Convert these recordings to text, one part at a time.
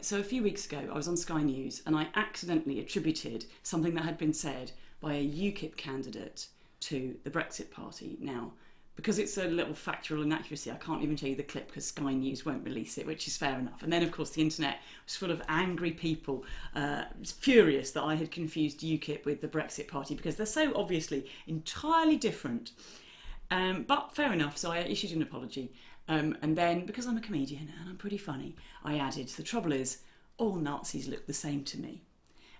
Right, so a few weeks ago I was on Sky News and I accidentally attributed something that had been said by a UKIP candidate to the Brexit Party. Now, because it's a little factual inaccuracy, I can't even show you the clip because Sky News won't release it, which is fair enough. And then, of course, the internet was full of angry people, furious that I had confused UKIP with the Brexit Party because they're so obviously entirely different. But fair enough, so I issued an apology. And then, because I'm a comedian and I'm pretty funny, I added, the trouble is, all Nazis look the same to me.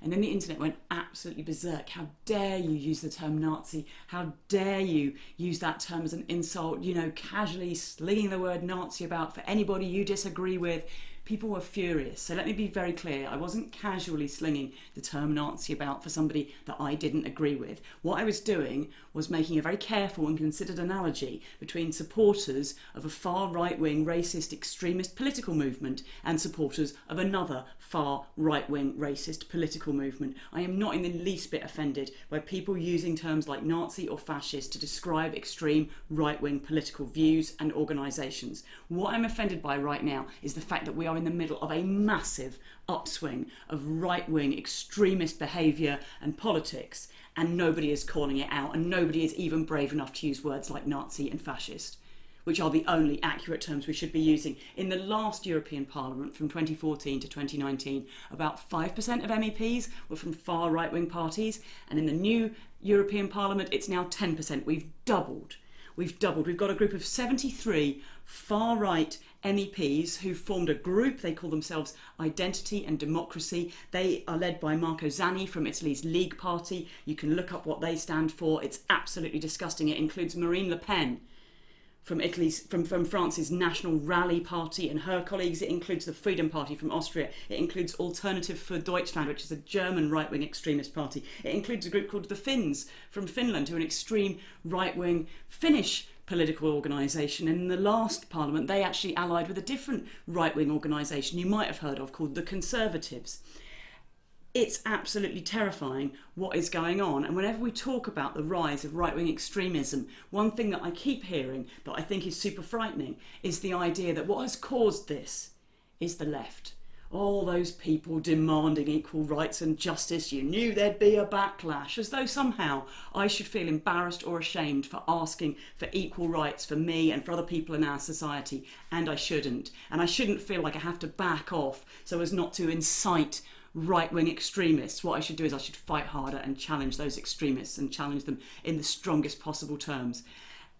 And then the internet went absolutely berserk. How dare you use the term Nazi? How dare you use that term as an insult, casually slinging the word Nazi about for anybody you disagree with. People were furious. So let me be very clear. I wasn't casually slinging the term Nazi about for somebody that I didn't agree with. What I was doing was making a very careful and considered analogy between supporters of a far right-wing racist extremist political movement and supporters of another far right-wing racist political movement. I am not in the least bit offended by people using terms like Nazi or fascist to describe extreme right-wing political views and organisations. What I'm offended by right now is the fact that we are in the middle of a massive upswing of right-wing extremist behaviour and politics, and nobody is calling it out, and nobody is even brave enough to use words like Nazi and fascist, which are the only accurate terms we should be using. In the last European Parliament from 2014 to 2019, about 5% of MEPs were from far right-wing parties, and in the new European Parliament it's now 10%. We've doubled. We've got a group of 73 far-right MEPs who formed a group. They call themselves Identity and Democracy. They are led by Marco Zanni from Italy's League Party. You can look up what they stand for. It's absolutely disgusting. It includes Marine Le Pen from France's National Rally Party and her colleagues. It includes the Freedom Party from Austria. It includes Alternative for Deutschland, which is a German right-wing extremist party. It includes a group called the Finns from Finland, who are an extreme right-wing Finnish political organisation. And in the last parliament, they actually allied with a different right-wing organisation you might have heard of called the Conservatives. It's absolutely terrifying what is going on. And whenever we talk about the rise of right-wing extremism, one thing that I keep hearing that I think is super frightening is the idea that what has caused this is the left. All those people demanding equal rights and justice, you knew there'd be a backlash, as though somehow I should feel embarrassed or ashamed for asking for equal rights for me and for other people in our society, and I shouldn't. And I shouldn't feel like I have to back off so as not to incite right-wing extremists. What I should do is I should fight harder and challenge those extremists and challenge them in the strongest possible terms.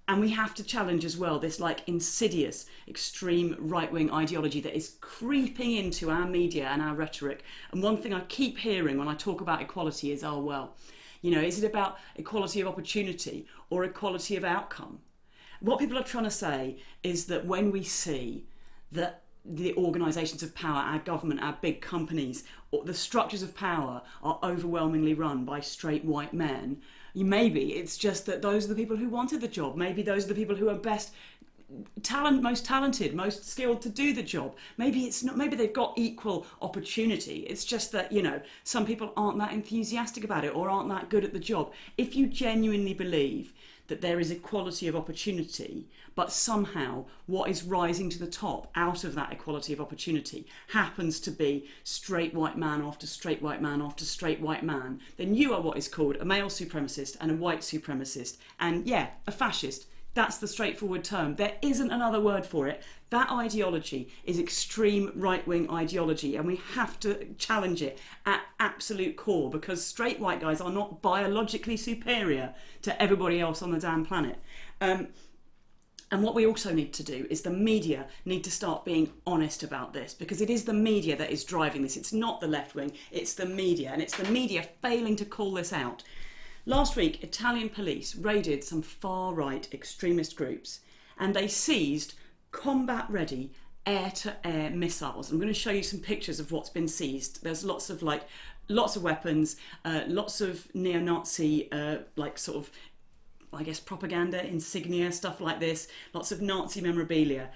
And we have to challenge as well this insidious extreme right-wing ideology that is creeping into our media and our rhetoric. And one thing I keep hearing when I talk about equality is, is it about equality of opportunity or equality of outcome? What people are trying to say is that when we see that the organisations of power, our government, our big companies, or the structures of power are overwhelmingly run by straight white men, maybe it's just that those are the people who wanted the job. Maybe those are the people who are most talented, most skilled to do the job. Maybe it's not. Maybe they've got equal opportunity. It's just that, some people aren't that enthusiastic about it or aren't that good at the job. If you genuinely believe that there is equality of opportunity, but somehow what is rising to the top out of that equality of opportunity happens to be straight white man after straight white man after straight white man, then you are what is called a male supremacist and a white supremacist, and a fascist. That's the straightforward term. There isn't another word for it. That ideology is extreme right-wing ideology, and we have to challenge it at absolute core, because straight white guys are not biologically superior to everybody else on the damn planet. And what we also need to do is the media need to start being honest about this, because it is the media that is driving this. It's not the left wing, it's the media, and it's the media failing to call this out. Last week, Italian police raided some far-right extremist groups, and they seized combat-ready air-to-air missiles. I'm going to show you some pictures of what's been seized. There's lots of weapons, lots of neo-Nazi, propaganda insignia, stuff like this, lots of Nazi memorabilia.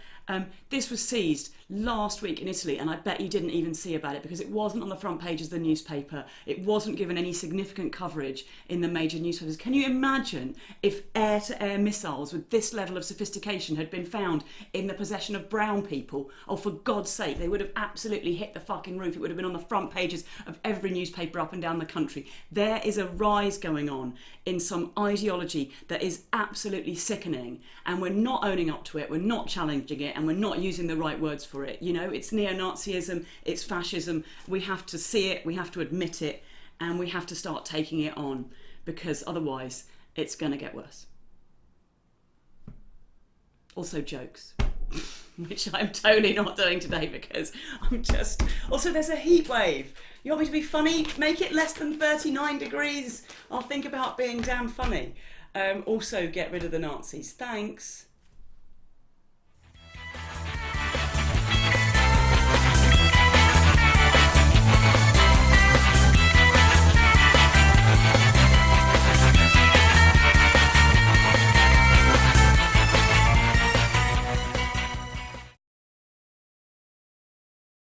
This was seized last week in Italy, and I bet you didn't even see about it because it wasn't on the front pages of the newspaper. It wasn't given any significant coverage in the major newspapers. Can you imagine if air-to-air missiles with this level of sophistication had been found in the possession of brown people? Oh, for God's sake, they would have absolutely hit the fucking roof. It would have been on the front pages of every newspaper up and down the country. There is a rise going on in some ideology that is absolutely sickening, and we're not owning up to it, we're not challenging it, and we're not using the right words for it. You know, it's neo-Nazism, it's fascism. We have to see it, we have to admit it, and we have to start taking it on, because otherwise it's going to get worse. Also jokes, which I'm totally not doing today because I'm just... Also, there's a heat wave. You want me to be funny? Make it less than 39 degrees. I'll think about being damn funny. Also, get rid of the Nazis. Thanks.